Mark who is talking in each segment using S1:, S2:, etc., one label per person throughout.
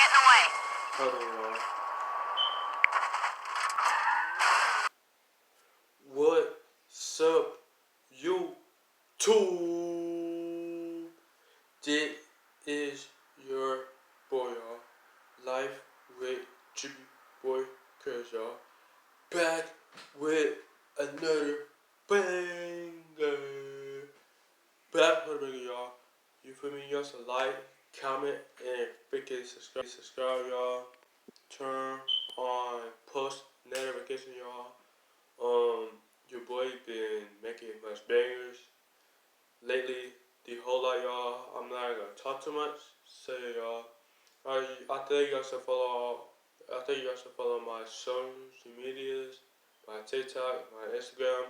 S1: get in the way.
S2: Hold on, y'all. What's up, YouTube? This is your boy, y'all. Life with Chippy Boy Chris, y'all. Back with another banger. Back with a banger, y'all. You feel me? Y'all so like, comment, and freaking subscribe, y'all. Turn on post notification, y'all. Your boy been making much bangers lately. The whole lot, y'all. I'm not gonna talk too much. So y'all, I think you guys should follow. I think you guys should follow my social medias, my TikTok, my Instagram.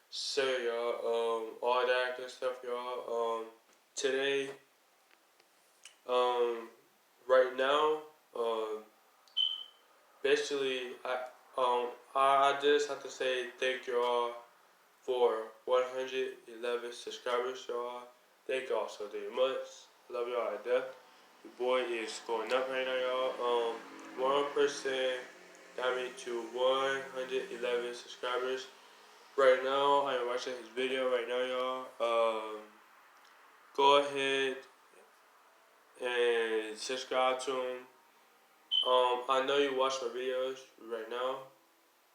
S2: So y'all, all that good stuff, y'all. Today, right now, basically, I just have to say thank y'all for 111 subscribers, y'all. Thank y'all so damn much. Love y'all to death. The boy is going up right now, y'all. One person got me to 111 subscribers. Right now, I am watching his video right now, y'all. Go ahead and subscribe to him. I know you watch my videos right now,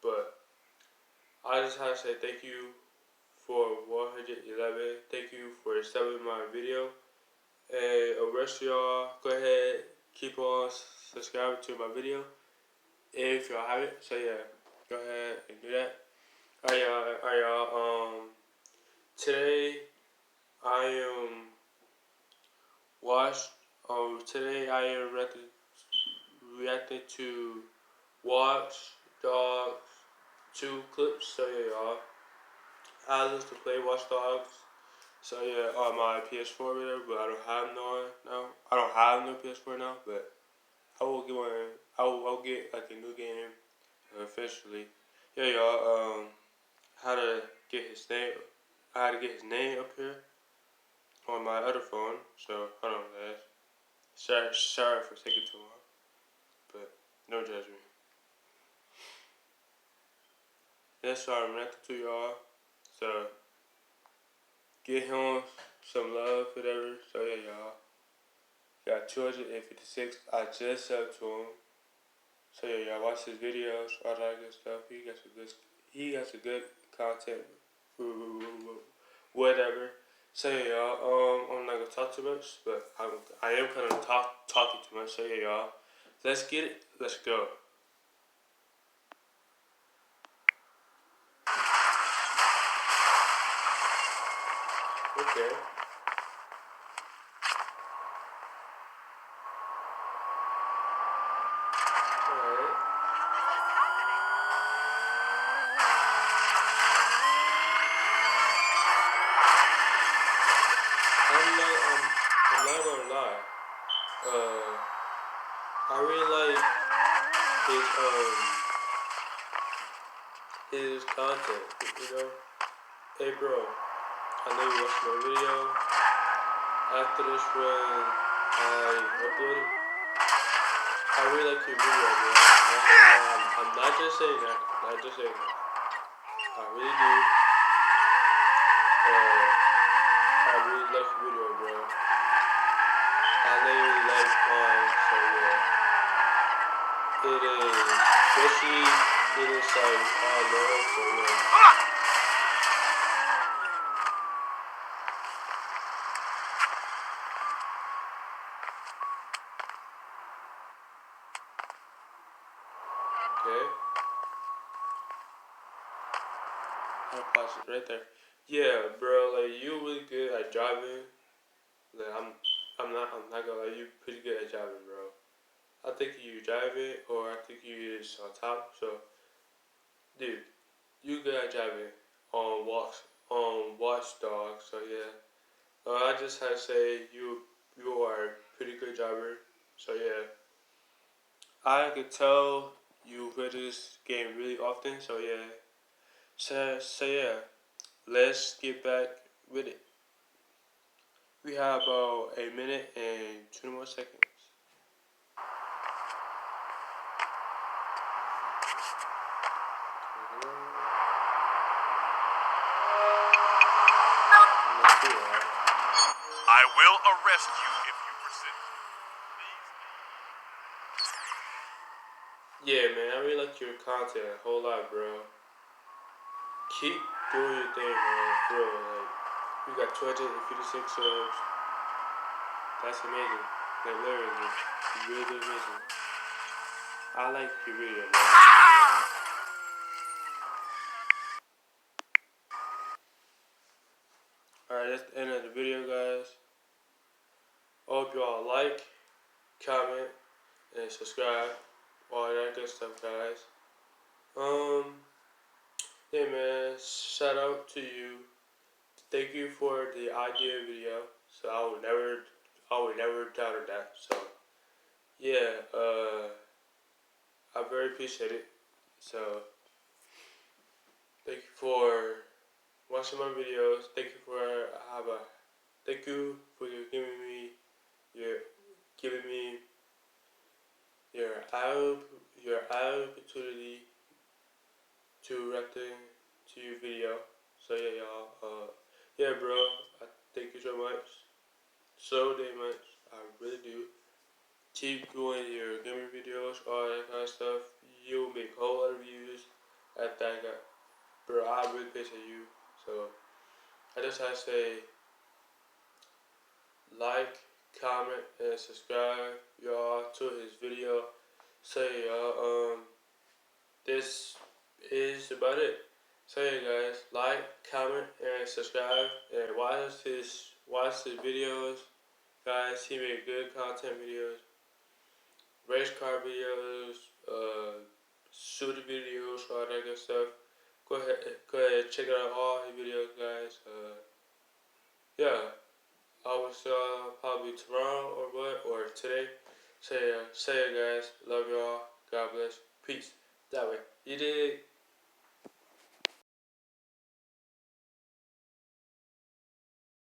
S2: but I just have to say thank you for 111. Thank you for subbing my video. And the rest of y'all, go ahead, keep on subscribing to my video if y'all haven't. So yeah, go ahead and do that. Alright, y'all. Today I am today I am reacting to Watch Dogs 2 clips. So yeah, y'all. I used to play Watch Dogs. So yeah, on my PS4 there, but I don't have no now. I don't have no PS4 now, but I will get one. I'll get like a new game officially. Yeah, y'all. How to get his name? I had to get his name up here on my other phone. So hold on, guys. Sorry for taking too long, but no judgment. That's what I'm reacting to, y'all. So get him some love, whatever. So yeah, y'all. Got 256. I just subbed to him. So yeah, y'all watch his videos, all that good stuff. He got some good content, whatever. So yeah, y'all. I'm not gonna talk too much, but I am kind of talking too much. So yeah, y'all. Let's get it. Let's go. Okay. Alright. I'm not gonna lie. I really like his content. You know. Hey, bro. I know you watched my video. After this one, I uploaded. I really like your video, bro. I'm not just saying that. Not just saying that. I really do. I really like your video, bro. I know you like mine, so yeah. It is, especially it is like all love, so yeah. Okay. I'll pause it right there. Yeah, bro, like you really good at driving. Like I'm not gonna lie, you pretty good at driving, bro. I think you driving, or I think you is on top. So, dude, you good at driving on Watch Dogs. So yeah, I just had to say you are a pretty good driver. So yeah, I could tell you play this game really often. So yeah, so yeah, let's get back with it. We have about a minute and 20 more seconds.
S1: I will arrest you if you persist.
S2: Yeah, man, I really like your content a whole lot, bro. Keep doing your thing, man. For real, like, you got 256 subs. That's amazing. Like, literally, really amazing. I like your video, man. Alright, that's the end of the video, guys. I hope you all like, comment, and subscribe. All that good stuff, guys. Yeah, man. Shout out to you. Thank you for the idea video. So I would never doubted that. So yeah, I very appreciate it. So thank you for watching my videos. Thank you for giving me your opportunity to reacting to your video. So yeah, y'all. Yeah, bro. I thank you so much. So damn much. I really do. Keep doing your gaming videos, all that kind of stuff. You'll make a whole lot of views at that guy. Bro, I really appreciate you. So I just have to say like, comment, and subscribe y'all to his video. So y'all, this is about it. So yeah, guys, like, comment, and subscribe, and watch his videos. Guys, he made good content videos, race car videos, shooting videos, all that good stuff. Go ahead, check out all his videos, guys. Yeah, I will see y'all probably tomorrow or what, or today. Say it, guys. Love y'all. God bless. Peace. That way. You dig?